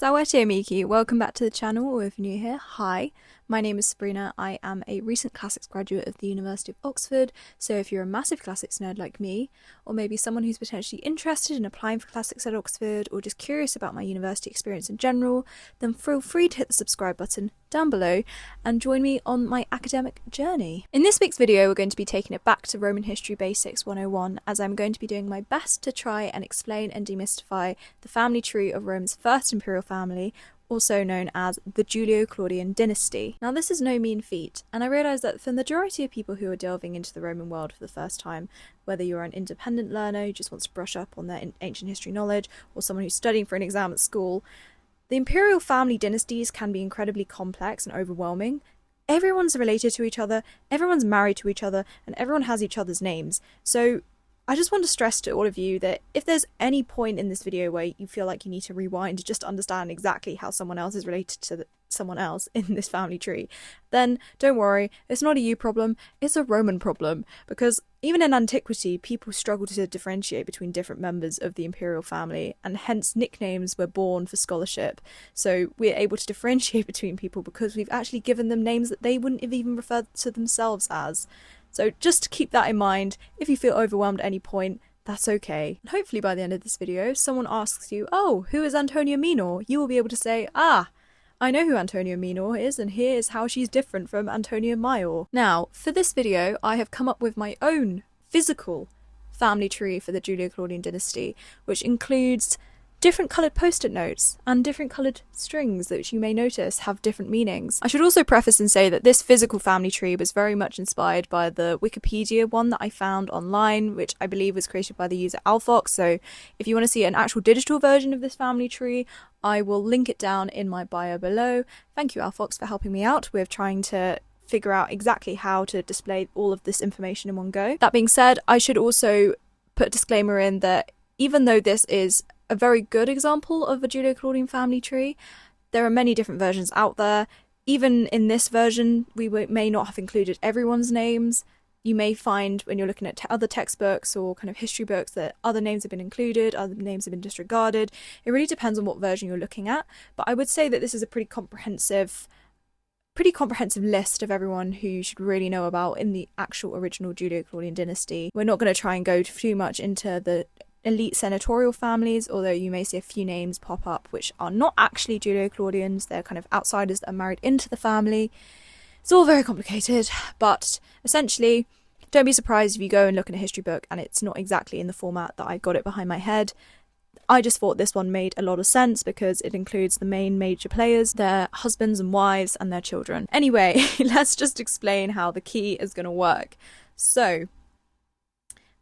Salvete amici, welcome back to the channel, or if you're new here, hi. My name is Sabrina. I am a recent classics graduate of the University of Oxford, so if you're a massive classics nerd like me, or maybe someone who's potentially interested in applying for classics at Oxford, or just curious about my university experience in general, then feel free to hit the subscribe button down below and join me on my academic journey. In this week's video, we're going to be taking it back to Roman History Basics 101, as I'm going to be doing my best to try and explain and demystify the family tree of Rome's first imperial family, also known as the Julio-Claudian Dynasty. Now, this is no mean feat, and I realise that for the majority of people who are delving into the Roman world for the first time, whether you're an independent learner who just wants to brush up on their ancient history knowledge, or someone who's studying for an exam at school, the imperial family dynasties can be incredibly complex and overwhelming. Everyone's related to each other, everyone's married to each other, and everyone has each other's names. So I just want to stress to all of you that if there's any point in this video where you feel like you need to rewind to just understand exactly how someone else is related to someone else in this family tree, then don't worry, it's not a you problem, it's a Roman problem, because even in antiquity, people struggled to differentiate between different members of the imperial family, and hence nicknames were born for scholarship. So we're able to differentiate between people because we've actually given them names that they wouldn't have even referred to themselves as. So just keep that in mind. If you feel overwhelmed at any point, that's okay. And hopefully by the end of this video, someone asks you, oh, who is Antonia Minor? You will be able to say, ah, I know who Antonia Minor is, and here is how she's different from Antonia Maior. Now, for this video, I have come up with my own physical family tree for the Julio-Claudian dynasty, which includes different coloured post-it notes and different coloured strings that you may notice have different meanings. I should also preface and say that this physical family tree was very much inspired by the Wikipedia one that I found online, which I believe was created by the user Alfox. So if you want to see an actual digital version of this family tree, I will link it down in my bio below. Thank you, Alfox, for helping me out with trying to figure out exactly how to display all of this information in one go. That being said, I should also put a disclaimer in that even though this is a very good example of a Julio-Claudian family tree, there are many different versions out there. Even in this version, we may not have included everyone's names. You may find when you're looking at other textbooks or kind of history books that other names have been included, other names have been disregarded. It really depends on what version you're looking at, but I would say that this is a pretty comprehensive list of everyone who you should really know about in the actual original Julio-Claudian dynasty. We're not going to try and go too much into the elite senatorial families, although you may see a few names pop up which are not actually Julio-Claudians. They're kind of outsiders that are married into the family. It's all very complicated, but essentially, don't be surprised if you go and look in a history book and it's not exactly in the format that I got it behind my head. I just thought this one made a lot of sense because it includes the main major players, their husbands and wives, and their children. Anyway, let's just explain how the key is going to work. So,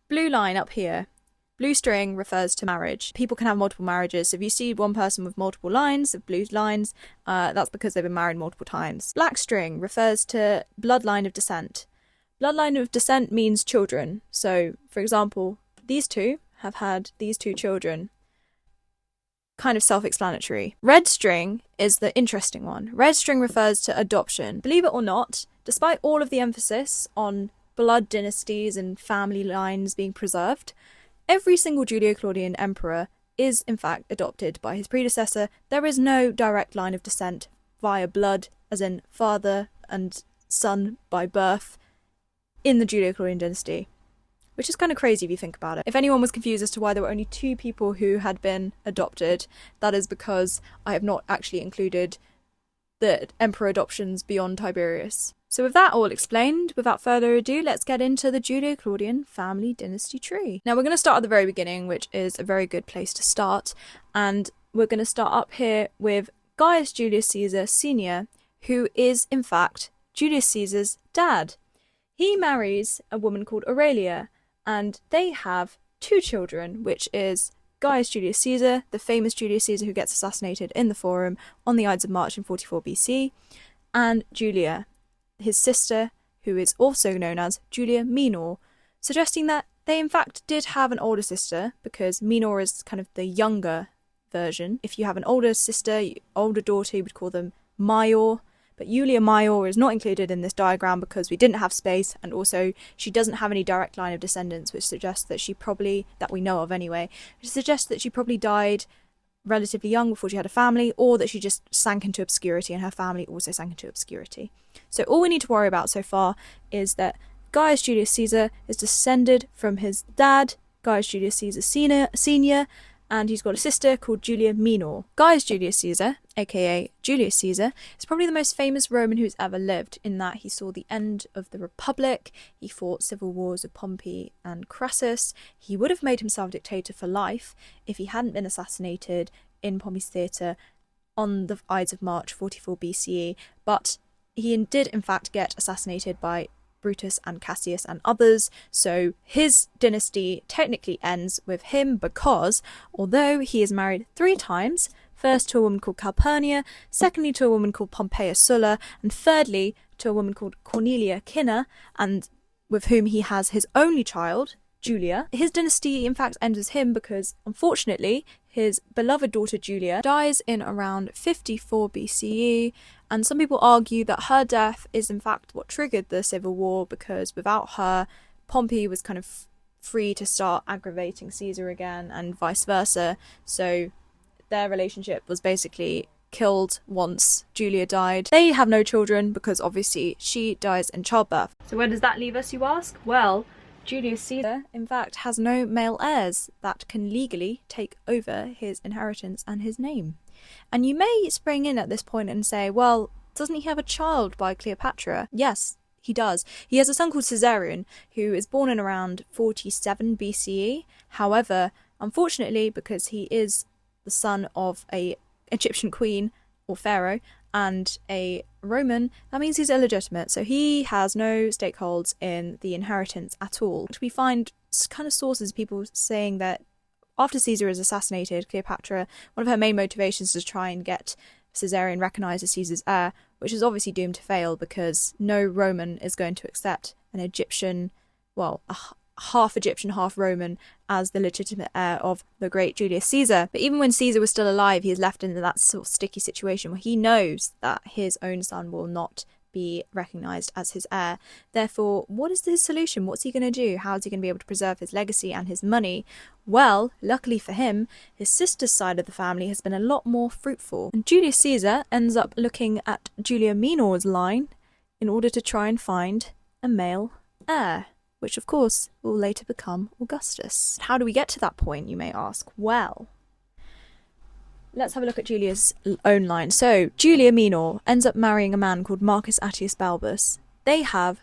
blue line up here. Blue string refers to marriage. People can have multiple marriages. So if you see one person with multiple lines of blue lines, that's because they've been married multiple times. Black string refers to bloodline of descent. Bloodline of descent means children. So, for example, these two have had these two children. Kind of self-explanatory. Red string is the interesting one. Red string refers to adoption. Believe it or not, despite all of the emphasis on blood dynasties and family lines being preserved, every single Julio-Claudian emperor is in fact adopted by his predecessor. There is no direct line of descent via blood, as in father and son by birth, in the Julio-Claudian dynasty, which is kind of crazy if you think about it. If anyone was confused as to why there were only 2 people who had been adopted, that is because I have not actually included the emperor adoptions beyond Tiberius. So with that all explained, without further ado, let's get into the Julio-Claudian family dynasty tree. Now we're going to start at the very beginning, which is a very good place to start, and we're going to start up here with Gaius Julius Caesar Sr., who is in fact Julius Caesar's dad. He marries a woman called Aurelia, and they have 2 children, which is Gaius Julius Caesar, the famous Julius Caesar who gets assassinated in the Forum on the Ides of March in 44 BC, and Julia, his sister, who is also known as Julia Minor, suggesting that they in fact did have an older sister, because Minor is kind of the younger version. If you have an older sister, older daughter, you would call them Maior, but Julia Maior is not included in this diagram because we didn't have space, and also she doesn't have any direct line of descendants, which suggests that she probably, that we know of anyway, which suggests that she probably died relatively young before she had a family, or that she just sank into obscurity and her family also sank into obscurity. So all we need to worry about so far is that Gaius Julius Caesar is descended from his dad, Gaius Julius Caesar Senior, and he's got a sister called Julia Minor. Gaius Julius Caesar, aka Julius Caesar, is probably the most famous Roman who's ever lived, in that he saw the end of the Republic, he fought civil wars with Pompey and Crassus. He would have made himself dictator for life if he hadn't been assassinated in Pompey's theatre on the Ides of March 44 BCE, but he did in fact get assassinated by Brutus and Cassius and others, so his dynasty technically ends with him because, although he is married 3 times, first to a woman called Calpurnia, secondly to a woman called Pompeia Sulla, and thirdly to a woman called Cornelia Cinna, and with whom he has his only child, Julia. His dynasty in fact ends with him because, unfortunately, his beloved daughter Julia dies in around 54 BCE, and some people argue that her death is in fact what triggered the civil war, because without her, Pompey was kind of free to start aggravating Caesar again and vice versa, so their relationship was basically killed once Julia died. They have no children because obviously she dies in childbirth. So where does that leave us, you ask? Well, Julius Caesar, in fact, has no male heirs that can legally take over his inheritance and his name. And you may spring in at this point and say, well, doesn't he have a child by Cleopatra? Yes, he does. He has a son called Caesarion, who is born in around 47 BCE. However, unfortunately, because he is the son of an Egyptian queen or pharaoh and a Roman, that means he's illegitimate, so he has no stakeholds in the inheritance at all. We find kind of sources, people saying that after Caesar is assassinated, Cleopatra, one of her main motivations is to try and get Caesarion recognised as Caesar's heir, which is obviously doomed to fail because no Roman is going to accept an Egyptian, well, a half Egyptian, half Roman as the legitimate heir of the great Julius Caesar. But even when Caesar was still alive, he is left in that sort of sticky situation where he knows that his own son will not be recognised as his heir. Therefore, what is his solution? What's he going to do? How is he going to be able to preserve his legacy and his money? Well, luckily for him, his sister's side of the family has been a lot more fruitful. And Julius Caesar ends up looking at Julia Minor's line in order to try and find a male heir, which of course will later become Augustus. How do we get to that point, you may ask? Well, let's have a look at Julia's own line. So, Julia Minor ends up marrying a man called Marcus Attius Balbus. They have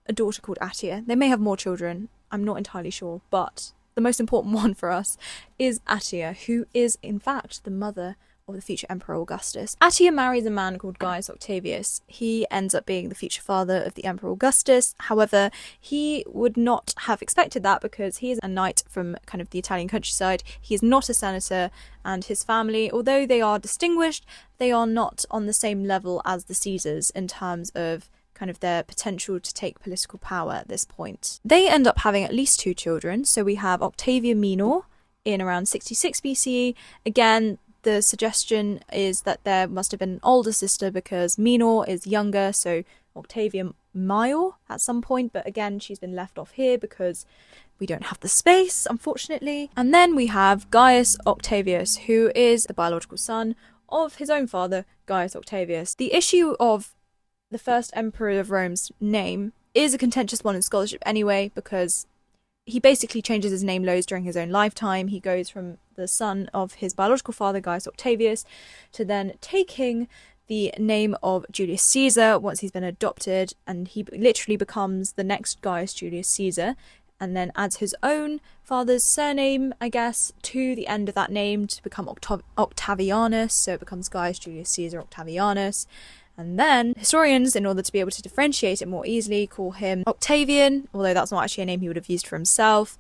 a daughter called Attia. They may have more children, I'm not entirely sure, but the most important one for us is Attia, who is in fact the mother of the future Emperor Augustus. Attia marries a man called Gaius Octavius. He ends up being the future father of the Emperor Augustus. However, he would not have expected that because he is a knight from kind of the Italian countryside. He is not a senator, and his family, although they are distinguished, they are not on the same level as the Caesars in terms of kind of their potential to take political power at this point. They end up having at least 2 children. So we have Octavia Minor in around 66 BCE. Again, the suggestion is that there must have been an older sister because Minor is younger, so Octavia Major at some point, but again, she's been left off here because we don't have the space, unfortunately. And then we have Gaius Octavius, who is the biological son of his own father, Gaius Octavius. The issue of the first emperor of Rome's name is a contentious one in scholarship anyway, because he basically changes his name loads during his own lifetime. He goes from the son of his biological father, Gaius Octavius, to then taking the name of Julius Caesar once he's been adopted, and he literally becomes the next Gaius Julius Caesar, and then adds his own father's surname, I guess, to the end of that name to become Octavianus, so it becomes Gaius Julius Caesar Octavianus. And then historians, in order to be able to differentiate it more easily, call him Octavian, although that's not actually a name he would have used for himself.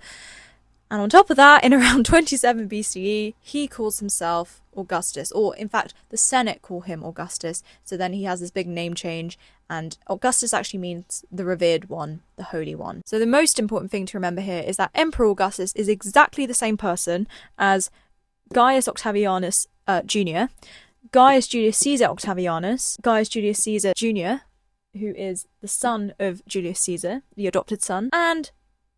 And on top of that, in around 27 BCE, he calls himself Augustus, or in fact, the Senate call him Augustus. So then he has this big name change, and Augustus actually means the revered one, the holy one. So the most important thing to remember here is that Emperor Augustus is exactly the same person as Gaius Octavianus Jr., Gaius Julius Caesar Octavianus, Gaius Julius Caesar Jr., who is the son of Julius Caesar, the adopted son, and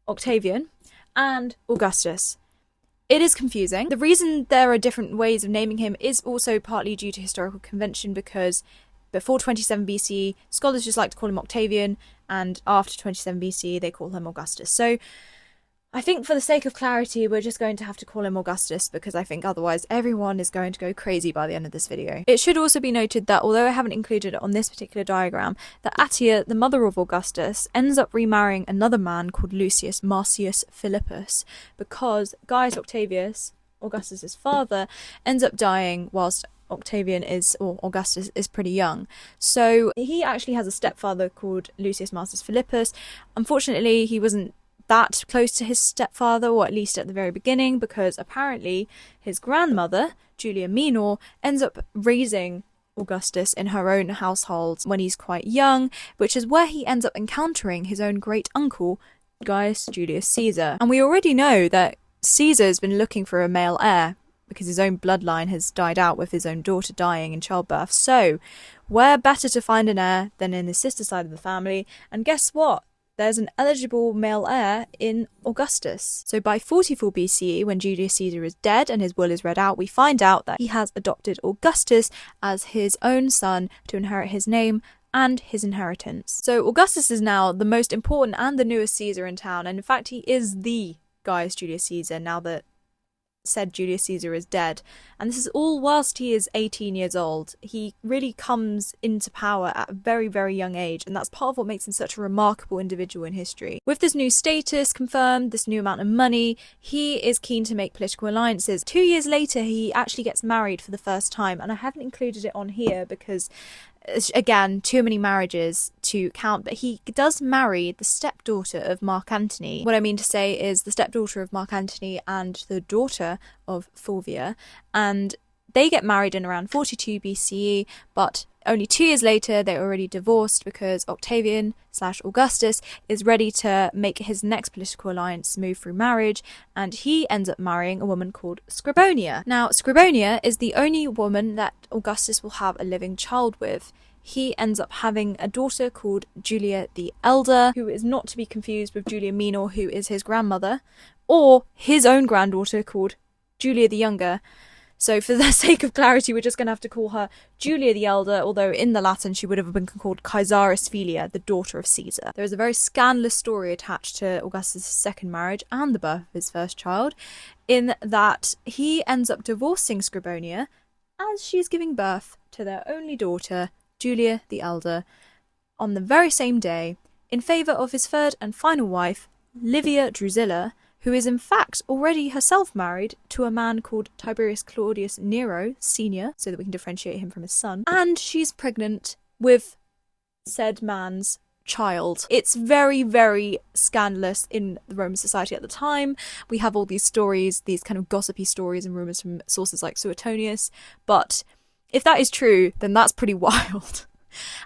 Octavian, and Augustus. It is confusing. The reason there are different ways of naming him is also partly due to historical convention, because before 27 BC, scholars just like to call him Octavian, and after 27 BC, they call him Augustus. So I think for the sake of clarity, we're just going to have to call him Augustus, because I think otherwise everyone is going to go crazy by the end of this video. It should also be noted that although I haven't included it on this particular diagram, that Attia, the mother of Augustus, ends up remarrying another man called Lucius Marcius Philippus, because Gaius Octavius, Augustus's father, ends up dying whilst Augustus is pretty young. So he actually has a stepfather called Lucius Marcius Philippus. Unfortunately, he wasn't that close to his stepfather, or at least at the very beginning, because apparently his grandmother, Julia Minor, ends up raising Augustus in her own household when he's quite young, which is where he ends up encountering his own great uncle, Gaius Julius Caesar. And we already know that Caesar's been looking for a male heir, because his own bloodline has died out with his own daughter dying in childbirth. So where better to find an heir than in his sister's side of the family? And guess what? There's an eligible male heir in Augustus. So by 44 BCE, when Julius Caesar is dead and his will is read out, we find out that he has adopted Augustus as his own son to inherit his name and his inheritance. So Augustus is now the most important and the newest Caesar in town, and in fact he is the Gaius Julius Caesar now that said Julius Caesar is dead. And this is all whilst he is 18 years old. He really comes into power at a very, very young age, and that's part of what makes him such a remarkable individual in history. With this new status confirmed, this new amount of money, he is keen to make political alliances. 2 years later, he actually gets married for the first time, and I haven't included it on here because, again, too many marriages to count, but he does marry the stepdaughter of Mark Antony. What I mean to say is the stepdaughter of Mark Antony and the daughter of Fulvia, and they get married in around 42 BCE, but only 2 years later they're already divorced because Octavian/Augustus is ready to make his next political alliance move through marriage, and he ends up marrying a woman called Scribonia. Now, Scribonia is the only woman that Augustus will have a living child with. He ends up having a daughter called Julia the Elder, who is not to be confused with Julia Minor, who is his grandmother, or his own granddaughter called Julia the Younger. So for the sake of clarity, we're just going to have to call her Julia the Elder, although in the Latin she would have been called Caesaris Filia, the daughter of Caesar. There is a very scandalous story attached to Augustus' second marriage and the birth of his first child, in that he ends up divorcing Scribonia as she's giving birth to their only daughter, Julia the Elder, on the very same day, in favour of his third and final wife, Livia Drusilla, who is in fact already herself married to a man called Tiberius Claudius Nero Sr., so that we can differentiate him from his son, and she's pregnant with said man's child. It's very, very scandalous in the Roman society at the time. We have all these stories, these kind of gossipy stories and rumours from sources like Suetonius, but if that is true, then that's pretty wild.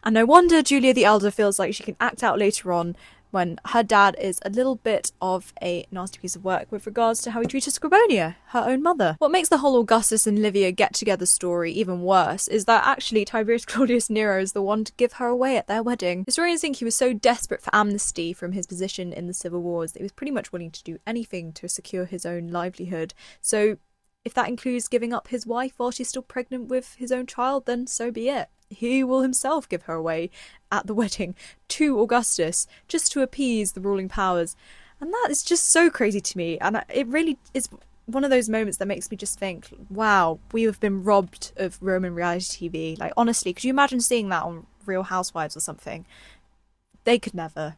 And no wonder Julia the Elder feels like she can act out later on when her dad is a little bit of a nasty piece of work with regards to how he treated Scribonia, her own mother. What makes the whole Augustus and Livia get-together story even worse is that actually Tiberius Claudius Nero is the one to give her away at their wedding. Historians think he was so desperate for amnesty from his position in the civil wars that he was pretty much willing to do anything to secure his own livelihood. So if that includes giving up his wife while she's still pregnant with his own child, then so be it. He will himself give her away at the wedding to Augustus, just to appease the ruling powers. And that is just so crazy to me. And it really is one of those moments that makes me just think, wow, we have been robbed of Roman reality TV. Like, honestly, could you imagine seeing that on Real Housewives or something? They could never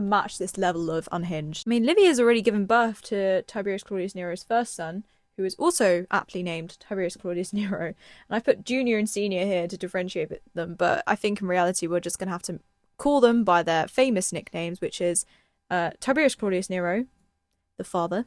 match this level of unhinged. I mean, Livia's already given birth to Tiberius Claudius Nero's first son, who is also aptly named Tiberius Claudius Nero. And I put junior and senior here to differentiate them, but I think in reality we're just going to have to call them by their famous nicknames, which is Tiberius Claudius Nero, the father,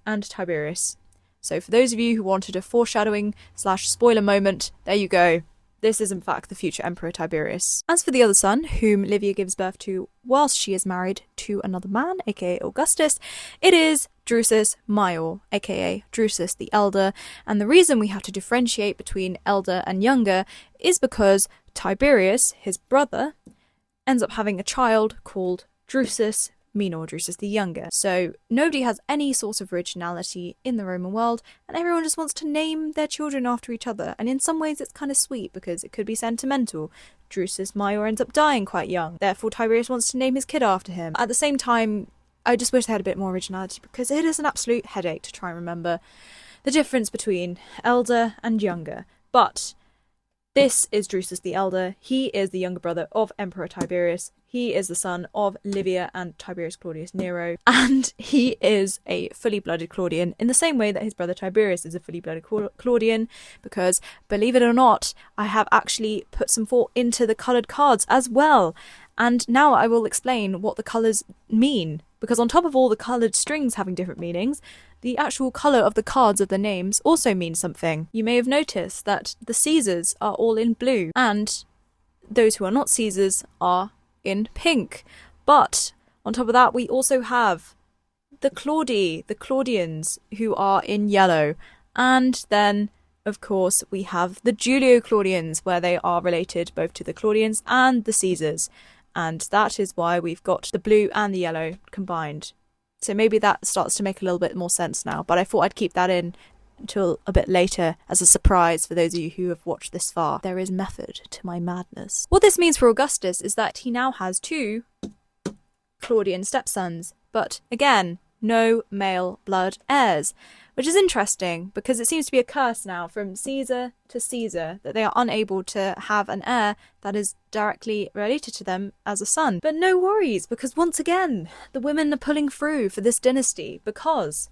and Tiberius. So for those of you who wanted a foreshadowing/spoiler moment, there you go. This is in fact the future Emperor Tiberius. As for the other son, whom Livia gives birth to whilst she is married to another man, aka Augustus, it is Drusus Maior, aka Drusus the Elder, and the reason we have to differentiate between elder and younger is because Tiberius, his brother, ends up having a child called Drusus Minor, Drusus the Younger. So nobody has any sort of originality in the Roman world, and everyone just wants to name their children after each other. And in some ways it's kind of sweet because it could be sentimental. Drusus Maior ends up dying quite young, therefore Tiberius wants to name his kid after him. At the same time, I just wish they had a bit more originality because it is an absolute headache to try and remember the difference between elder and younger. But this is Drusus the Elder. He is the younger brother of Emperor Tiberius. He is the son of Livia and Tiberius Claudius Nero. And he is a fully blooded Claudian in the same way that his brother Tiberius is a fully blooded Claudian. Because, believe it or not, I have actually put some thought into the coloured cards as well. And now I will explain what the colours mean. Because on top of all the coloured strings having different meanings, the actual colour of the cards of the names also means something. You may have noticed that the Caesars are all in blue, and those who are not Caesars are in pink. But on top of that, we also have the Claudians, who are in yellow. And then, of course, we have the Julio-Claudians, where they are related both to the Claudians and the Caesars. And that is why we've got the blue and the yellow combined. So maybe that starts to make a little bit more sense now, but I thought I'd keep that in until a bit later as a surprise for those of you who have watched this far. There is method to my madness. What this means for Augustus is that he now has 2 Claudian stepsons, but again, no male blood heirs, which is interesting because it seems to be a curse now from Caesar to Caesar that they are unable to have an heir that is directly related to them as a son. But no worries, because once again, the women are pulling through for this dynasty because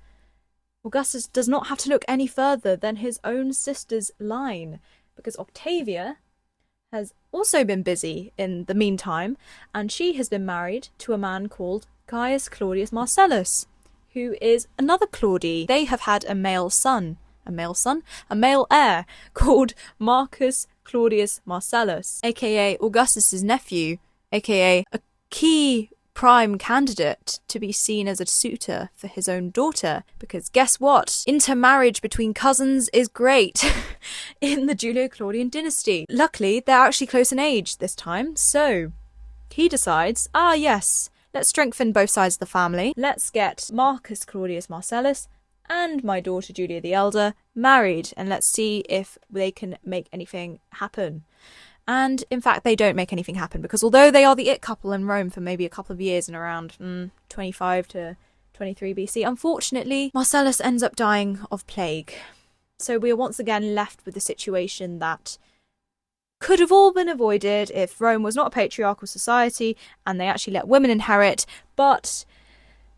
Augustus does not have to look any further than his own sister's line, because Octavia has also been busy in the meantime, and she has been married to a man called Caius Claudius Marcellus, who is another Claudi. They have had a male heir called Marcus Claudius Marcellus, aka Augustus's nephew, aka a key prime candidate to be seen as a suitor for his own daughter, because guess what? Intermarriage between cousins is great in the Julio-Claudian dynasty. Luckily, they're actually close in age this time, so he decides, yes, let's strengthen both sides of the family. Let's get Marcus Claudius Marcellus and my daughter Julia the Elder married, and let's see if they can make anything happen. And in fact, they don't make anything happen, because although they are the it couple in Rome for maybe a couple of years in around 25 to 23 BC, unfortunately, Marcellus ends up dying of plague. So we are once again left with the situation that could have all been avoided if Rome was not a patriarchal society and they actually let women inherit, but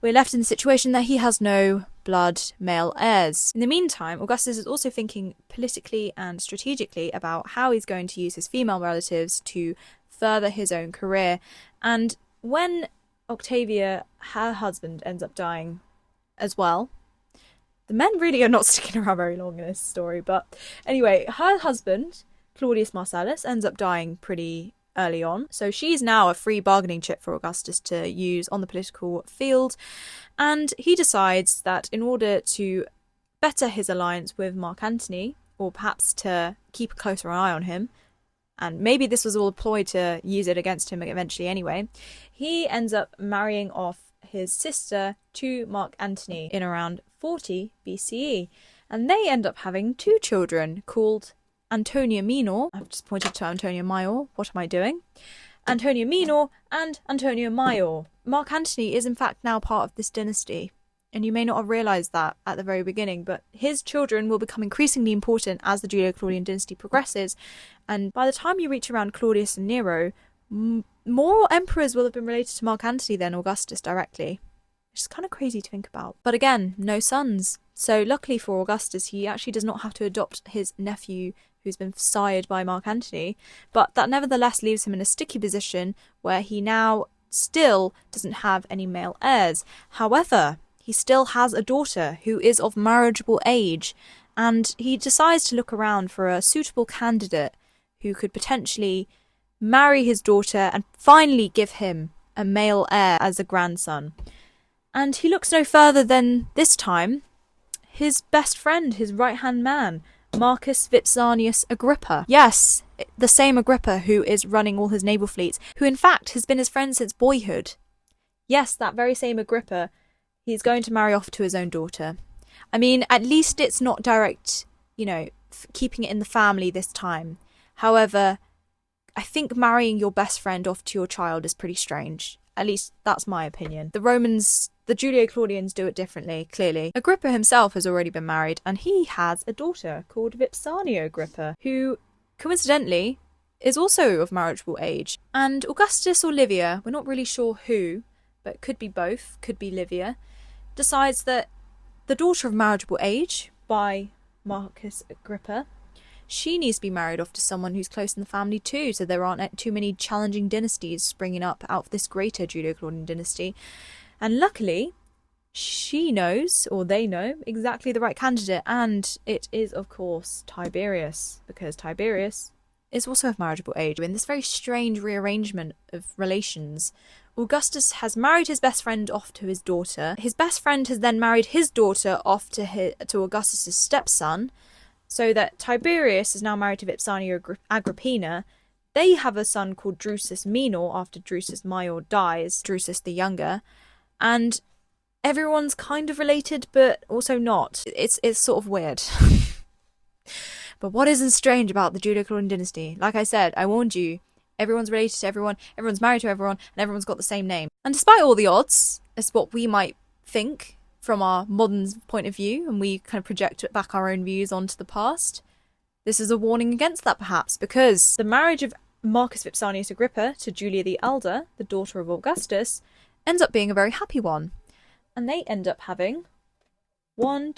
we're left in the situation that he has no blood male heirs. In the meantime, Augustus is also thinking politically and strategically about how he's going to use his female relatives to further his own career. And when Octavia, her husband, ends up dying as well, the men really are not sticking around very long in this story, but anyway, her husband, Claudius Marcellus, ends up dying pretty early on, so she's now a free bargaining chip for Augustus to use on the political field, and he decides that in order to better his alliance with Mark Antony, or perhaps to keep a closer eye on him, and maybe this was all a ploy to use it against him eventually anyway, he ends up marrying off his sister to Mark Antony in around 40 BCE, and they end up having 2 children called Antonia Minor. I've just pointed to Antonia Maior. What am I doing? Antonia Minor and Antonia Maior. Mark Antony is in fact now part of this dynasty, and you may not have realised that at the very beginning, but his children will become increasingly important as the Julio-Claudian dynasty progresses, and by the time you reach around Claudius and Nero, more emperors will have been related to Mark Antony than Augustus directly, which is kind of crazy to think about. But again, no sons. So luckily for Augustus, he actually does not have to adopt his nephew who's been sired by Mark Antony, but that nevertheless leaves him in a sticky position where he now still doesn't have any male heirs. However, he still has a daughter who is of marriageable age, and he decides to look around for a suitable candidate who could potentially marry his daughter and finally give him a male heir as a grandson. And he looks no further than, this time, his best friend, his right-hand man, Marcus Vipsanius Agrippa. Yes, the same Agrippa who is running all his naval fleets, who in fact has been his friend since boyhood. Yes, that very same Agrippa, he's going to marry off to his own daughter. I mean, at least it's not direct, keeping it in the family this time. However, I think marrying your best friend off to your child is pretty strange. At least that's my opinion. The Romans, the Julio-Claudians do it differently, clearly. Agrippa himself has already been married, and he has a daughter called Vipsania Agrippa, who, coincidentally, is also of marriageable age. And Augustus or Livia, we're not really sure who, but could be both, could be Livia, decides that the daughter of marriageable age by Marcus Agrippa, she needs to be married off to someone who's close in the family too, so there aren't too many challenging dynasties springing up out of this greater Julio-Claudian dynasty. And luckily, she knows, or they know, exactly the right candidate, and it is, of course, Tiberius, because Tiberius is also of marriageable age. In this very strange rearrangement of relations, Augustus has married his best friend off to his daughter. His best friend has then married his daughter off to Augustus's stepson, so that Tiberius is now married to Vipsania Agrippina. They have a son called Drusus Minor after Drusus Major dies, Drusus the Younger, and everyone's kind of related, but also not. It's sort of weird. But what isn't strange about the Julio-Claudian dynasty? Like I said, I warned you, everyone's related to everyone, everyone's married to everyone, and everyone's got the same name. And despite all the odds, as what we might think from our modern point of view, and we kind of project back our own views onto the past, this is a warning against that perhaps, because the marriage of Marcus Vipsanius Agrippa to Julia the Elder, the daughter of Augustus, ends up being a very happy one. And they end up having 5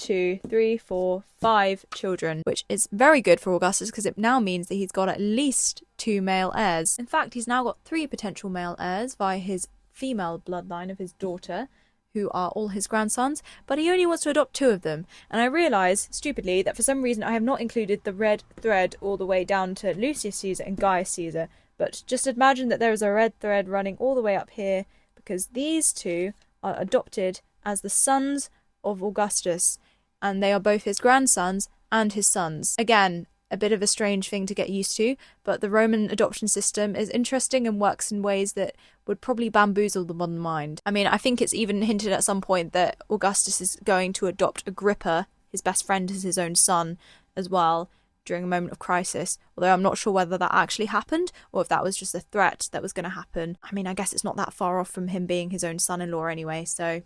children, which is very good for Augustus because it now means that he's got at least 2 male heirs. In fact, he's now got 3 potential male heirs via his female bloodline of his daughter, who are all his grandsons, but he only wants to adopt 2 of them. And I realise, stupidly, that for some reason I have not included the red thread all the way down to Lucius Caesar and Gaius Caesar, but just imagine that there is a red thread running all the way up here, because these 2 are adopted as the sons of Augustus, and they are both his grandsons and his sons. Again, a bit of a strange thing to get used to, but the Roman adoption system is interesting and works in ways that would probably bamboozle the modern mind. I mean, I think it's even hinted at some point that Augustus is going to adopt Agrippa, his best friend, as his own son as well, during a moment of crisis, although I'm not sure whether that actually happened or if that was just a threat that was going to happen. I mean, I guess it's not that far off from him being his own son-in-law anyway, so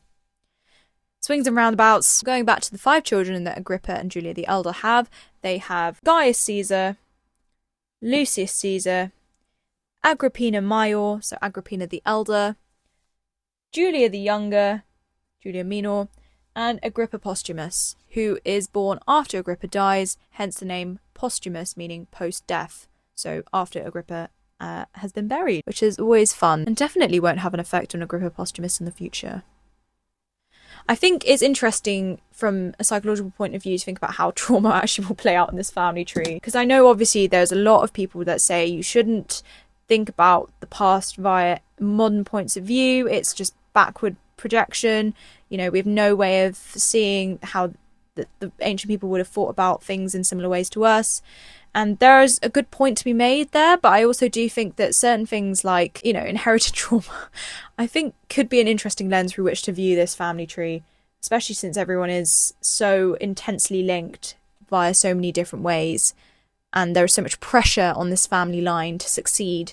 swings and roundabouts. Going back to the 5 children that Agrippa and Julia the Elder have, they have Gaius Caesar, Lucius Caesar, Agrippina Major, so Agrippina the Elder, Julia the Younger, Julia Minor, and Agrippa Posthumus, who is born after Agrippa dies, hence the name posthumous, meaning post-death, so after Agrippa has been buried, which is always fun, and definitely won't have an effect on Agrippa Posthumus in the future. I think it's interesting from a psychological point of view to think about how trauma actually will play out in this family tree. Because I know obviously there's a lot of people that say you shouldn't think about the past via modern points of view. It's just backward projection. We have no way of seeing how the ancient people would have thought about things in similar ways to us. And there's a good point to be made there, but I also do think that certain things like, inherited trauma, I think could be an interesting lens through which to view this family tree, especially since everyone is so intensely linked via so many different ways. And there is so much pressure on this family line to succeed,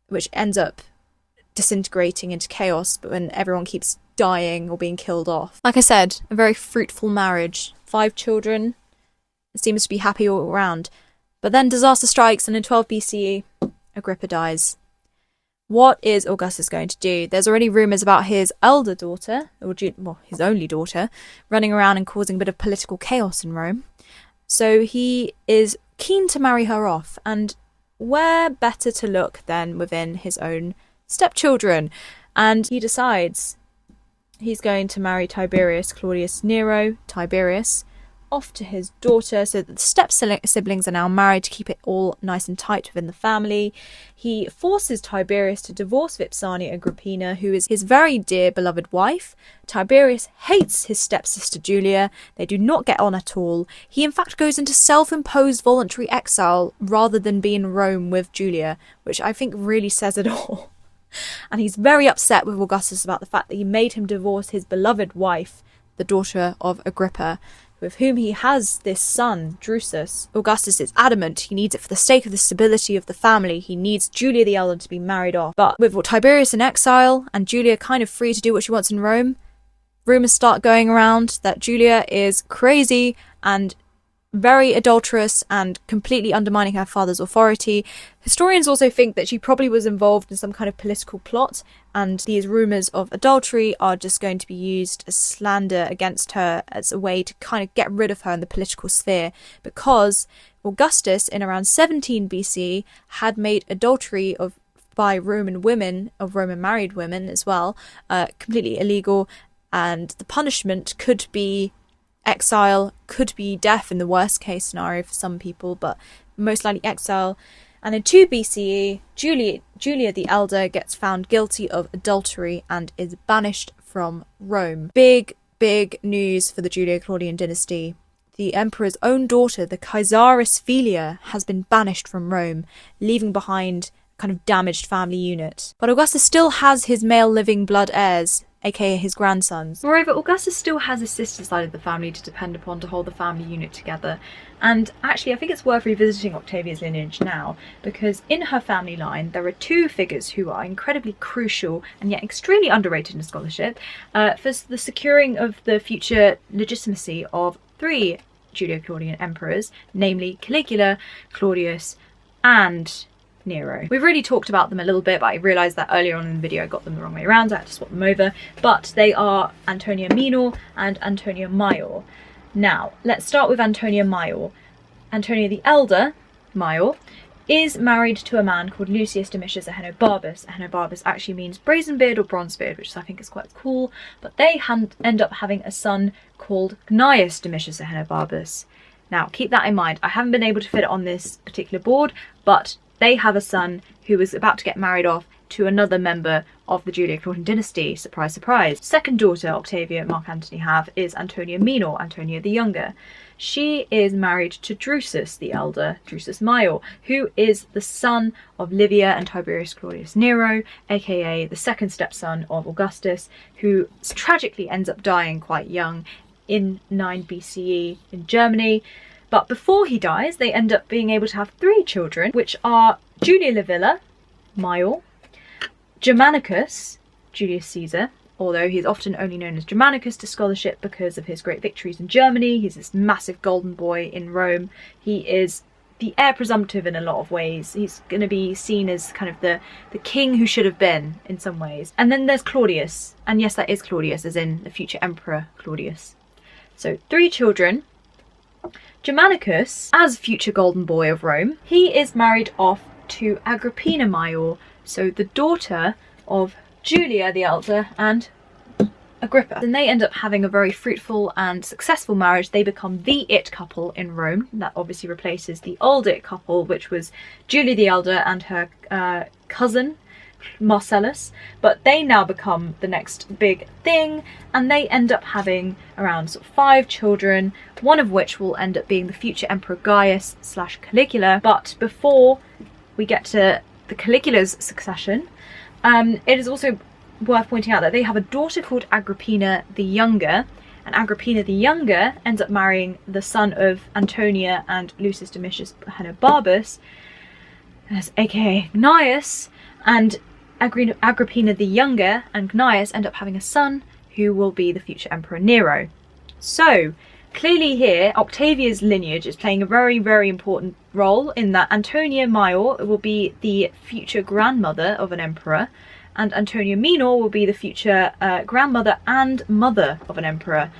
which ends up disintegrating into chaos, but when everyone keeps dying or being killed off. Like I said, a very fruitful marriage. 5 children. It seems to be happy all around. But then disaster strikes, and in 12 BCE, Agrippa dies. What is Augustus going to do? There's already rumours about his elder daughter, or his only daughter, running around and causing a bit of political chaos in Rome. So he is keen to marry her off, and where better to look than within his own stepchildren? And he decides he's going to marry Tiberius Claudius Nero, Tiberius, off to his daughter, so that the step siblings are now married to keep it all nice and tight within the family. He forces Tiberius to divorce Vipsania Agrippina, who is his very dear beloved wife. Tiberius hates his stepsister Julia. They do not get on at all. He in fact goes into self-imposed voluntary exile rather than be in Rome with Julia, which I think really says it all. And he's very upset with Augustus about the fact that he made him divorce his beloved wife, the daughter of Agrippa, with whom he has this son, Drusus. Augustus is adamant he needs it for the sake of the stability of the family. He needs Julia the Elder to be married off. But with Tiberius in exile and Julia kind of free to do what she wants in Rome, rumours start going around that Julia is crazy and very adulterous and completely undermining her father's authority. Historians also think that she probably was involved in some kind of political plot, and these rumours of adultery are just going to be used as slander against her as a way to kind of get rid of her in the political sphere, because Augustus in around 17 BC had made adultery by Roman women, of Roman married women as well, completely illegal, and the punishment could be exile, could be death in the worst case scenario for some people, but most likely exile. And in 2 BCE, Julia the Elder gets found guilty of adultery and is banished from Rome. Big news for the Julio-Claudian dynasty. The emperor's own daughter, the Caesaris Filia, has been banished from Rome, leaving behind a kind of damaged family unit. But Augustus still has his male living blood heirs, aka his grandsons. Moreover, Augustus still has his sister side of the family to depend upon to hold the family unit together. And actually, I think it's worth revisiting Octavia's lineage now, because in her family line, there are 2 figures who are incredibly crucial and yet extremely underrated in scholarship for the securing of the future legitimacy of 3 Julio-Claudian emperors, namely Caligula, Claudius, and Nero. We've already talked about them a little bit, but I realised that earlier on in the video I got them the wrong way around, so I had to swap them over. But they are Antonia Minor and Antonia Major. Now, let's start with Antonia Major. Antonia the Elder, Major, is married to a man called Lucius Domitius Ahenobarbus. Ahenobarbus actually means brazen beard or bronze beard, which I think is quite cool. But they end up having a son called Gnaeus Domitius Ahenobarbus. Now, keep that in mind. I haven't been able to fit it on this particular board, but they have a son who is about to get married off to another member of the Julio-Claudian dynasty. Surprise, surprise. Second daughter Octavia and Mark Antony have is Antonia Minor, Antonia the Younger. She is married to Drusus the Elder, Drusus Major, who is the son of Livia and Tiberius Claudius Nero, aka the second stepson of Augustus, who tragically ends up dying quite young in 9 BCE in Germany. But before he dies, they end up being able to have 3 children, which are Julia Livilla, Major, Germanicus, Julius Caesar, although he's often only known as Germanicus to scholarship because of his great victories in Germany. He's this massive golden boy in Rome. He is the heir presumptive in a lot of ways. He's going to be seen as kind of the king who should have been in some ways. And then there's Claudius, and yes, that is Claudius, as in the future emperor Claudius. So 3 children. Germanicus, as future golden boy of Rome, he is married off to Agrippina Major, so the daughter of Julia the Elder and Agrippa. And they end up having a very fruitful and successful marriage. They become the it couple in Rome. That obviously replaces the old it couple, which was Julia the Elder and her cousin Marcellus, but they now become the next big thing, and they end up having around 5 children, one of which will end up being the future Emperor Gaius / Caligula. But before we get to the Caligula's succession, it is also worth pointing out that they have a daughter called Agrippina the Younger, and Agrippina the Younger ends up marrying the son of Antonia and Lucius Domitius Ahenobarbus, aka Gnaeus, and Agrippina the Younger and Gnaeus end up having a son who will be the future Emperor Nero. So, clearly here, Octavia's lineage is playing a very, very important role in that Antonia Major will be the future grandmother of an emperor, and Antonia Minor will be the future grandmother and mother of an emperor.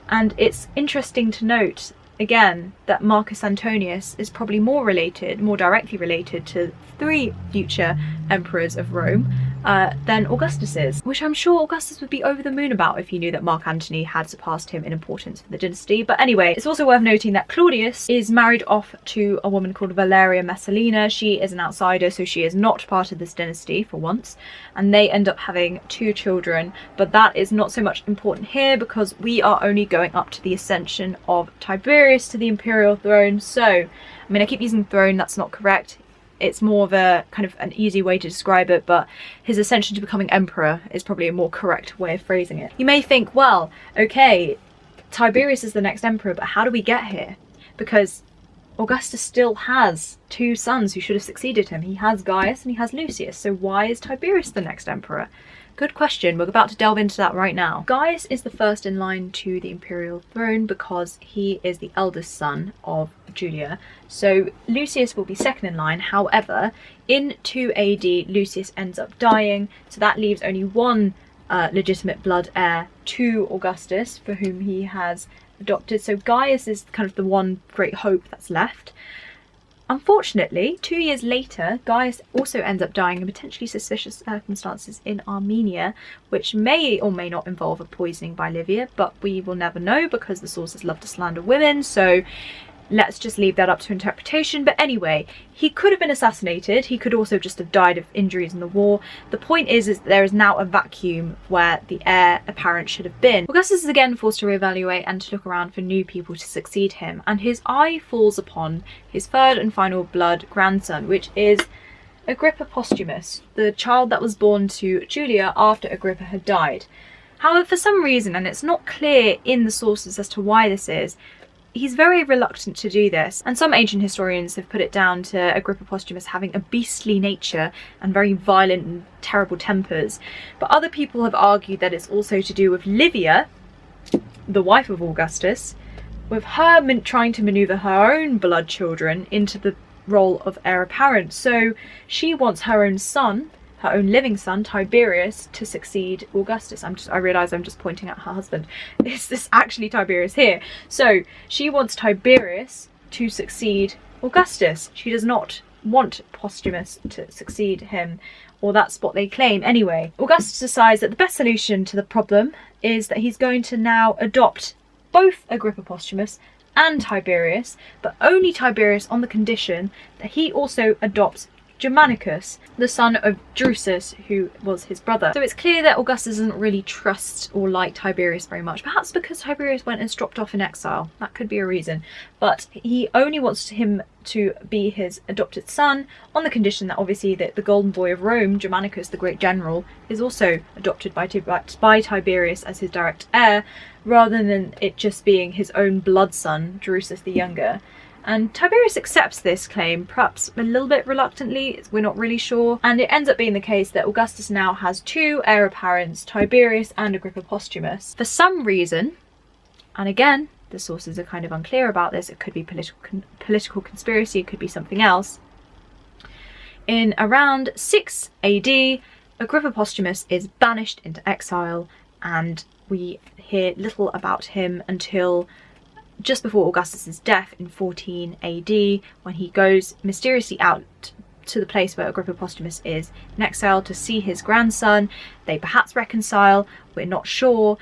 And it's interesting to note, again, that Marcus Antonius is probably more directly related to 3 future emperors of Rome than Augustus is, which I'm sure Augustus would be over the moon about if he knew that Mark Antony had surpassed him in importance for the dynasty. But anyway, it's also worth noting that Claudius is married off to a woman called Valeria Messalina. She is an outsider, so she is not part of this dynasty for once, and they end up having 2 children, but that is not so much important here because we are only going up to the ascension of Tiberius to the imperial throne. So, I mean, I keep using throne, that's not correct. it's more of a kind of an easy way to describe it, but his ascension to becoming emperor is probably a more correct way of phrasing it. You may think, well, okay, Tiberius is the next emperor, but how do we get here? Because Augustus still has two sons who should have succeeded him. He has Gaius and he has Lucius, so why is Tiberius the next emperor? Good question. We're about to delve into that right now. Gaius is the first in line to the imperial throne because he is the eldest son of Julia. So Lucius will be second in line. However, in 2 AD, Lucius ends up dying, so that leaves only one legitimate blood heir to Augustus, for whom he has adopted. So Gaius is kind of the one great hope that's left. Unfortunately, 2 years later, Gaius also ends up dying in potentially suspicious circumstances in Armenia, which may or may not involve a poisoning by Livia, but we will never know because the sources love to slander women, so let's just leave that up to interpretation. But anyway, he could have been assassinated. He could also just have died of injuries in the war. The point is that there is now a vacuum where the heir apparent should have been. Augustus is again forced to reevaluate and to look around for new people to succeed him, and his eye falls upon his third and final blood grandson, which is Agrippa Posthumus, the child that was born to Julia after Agrippa had died. However, for some reason, and it's not clear in the sources as to why this is, he's very reluctant to do this, and some ancient historians have put it down to Agrippa Posthumus having a beastly nature and very violent and terrible tempers. But other people have argued that it's also to do with Livia, the wife of Augustus, with her trying to maneuver her own blood children into the role of heir apparent. So she wants her own son, her own living son, Tiberius, to succeed Augustus. I realise I'm just pointing at her husband. Is this actually Tiberius here? So she wants Tiberius to succeed Augustus. She does not want Posthumus to succeed him, or that's what they claim anyway. Augustus decides that the best solution to the problem is that he's going to now adopt both Agrippa Posthumus and Tiberius, but only Tiberius on the condition that he also adopts Germanicus, the son of Drusus, who was his brother. So it's clear that Augustus doesn't really trust or like Tiberius very much, perhaps because Tiberius went and dropped off in exile. That could be a reason. But he only wants him to be his adopted son on the condition that obviously that the golden boy of Rome, Germanicus, the great general, is also adopted by Tiberius as his direct heir, rather than it just being his own blood son, Drusus the Younger. And Tiberius accepts this claim, perhaps a little bit reluctantly, we're not really sure, and it ends up being the case that Augustus now has two heir apparents, Tiberius and Agrippa Posthumus. For some reason, and again, the sources are kind of unclear about this, it could be political conspiracy, it could be something else. In around 6 AD, Agrippa Posthumus is banished into exile, and we hear little about him until just before Augustus's death in 14 AD, when he goes mysteriously out to the place where Agrippa Posthumus is in exile to see his grandson. They perhaps reconcile, we're not sure.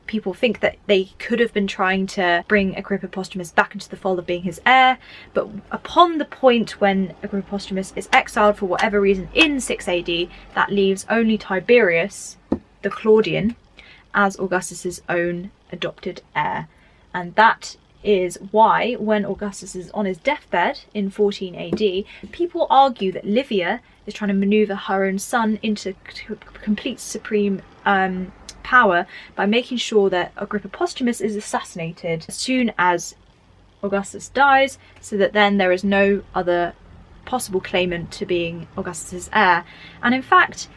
People think that they could have been trying to bring Agrippa Posthumus back into the fold of being his heir, but upon the point when Agrippa Posthumus is exiled for whatever reason in 6 AD, that leaves only Tiberius, the Claudian, as Augustus's own adopted heir. And that is why, when Augustus is on his deathbed in 14 AD, people argue that Livia is trying to maneuver her own son into complete supreme power by making sure that Agrippa Posthumus is assassinated as soon as Augustus dies, so that then there is no other possible claimant to being Augustus's heir. And in fact,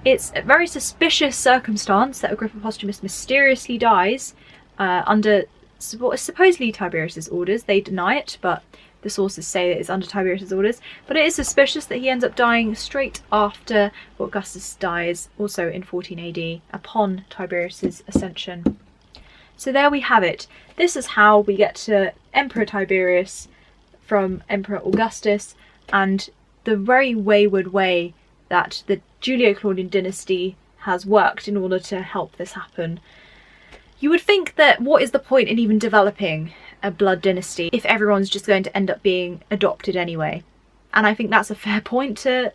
it's a very suspicious circumstance that Agrippa Posthumus mysteriously dies under supposedly Tiberius's orders. They deny it, but the sources say that it's under Tiberius's orders. But it is suspicious that he ends up dying straight after Augustus dies, also in 14 AD, upon Tiberius's ascension. So there we have it. This is how we get to Emperor Tiberius from Emperor Augustus, and the very wayward way that the Julio-Claudian dynasty has worked in order to help this happen. You would think that what is the point in even developing a blood dynasty if everyone's just going to end up being adopted anyway? And I think that's a fair point to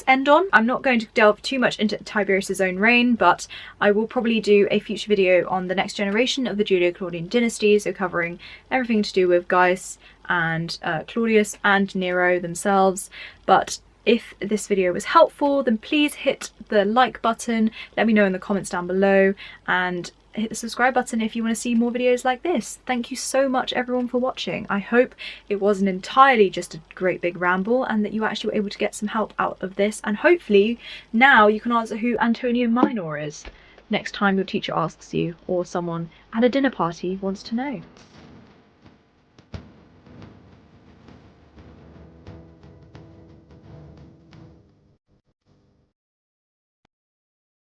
end on. I'm not going to delve too much into Tiberius's own reign, but I will probably do a future video on the next generation of the Julio-Claudian dynasty, so covering everything to do with Gaius and Claudius and Nero themselves. But If this video was helpful, then please hit the like button, let me know in the comments down below, and hit the subscribe button if you want to see more videos like this. Thank you so much everyone for watching. I hope it wasn't entirely just a great big ramble and that you actually were able to get some help out of this, and hopefully now you can answer who Antonio Minor is next time your teacher asks you, or someone at a dinner party wants to know.